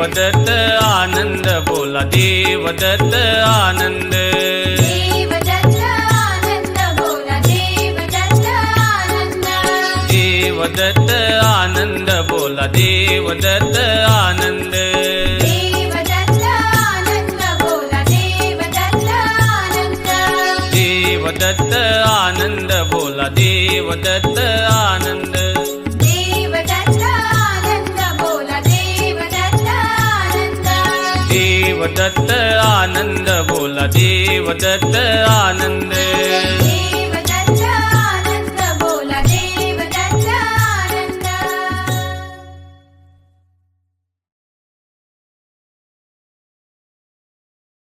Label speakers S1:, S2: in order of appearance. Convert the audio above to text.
S1: देवदत्त आनंद बोला देवदत्त आनंद
S2: देवदत्त आनंद बोला देवदत्त आनंद
S1: देवदत्त आनंद बोला देवदत्त आनंद
S2: देवदत्त आनंद बोला देवदत्त आनंद
S1: देवदत्त आनंद बोला देवदत्त आनंद
S2: देवदत्त आनंद बोला देवदत्त आनंद
S1: देवदत्त आनंद बोला देवदत्त आनंद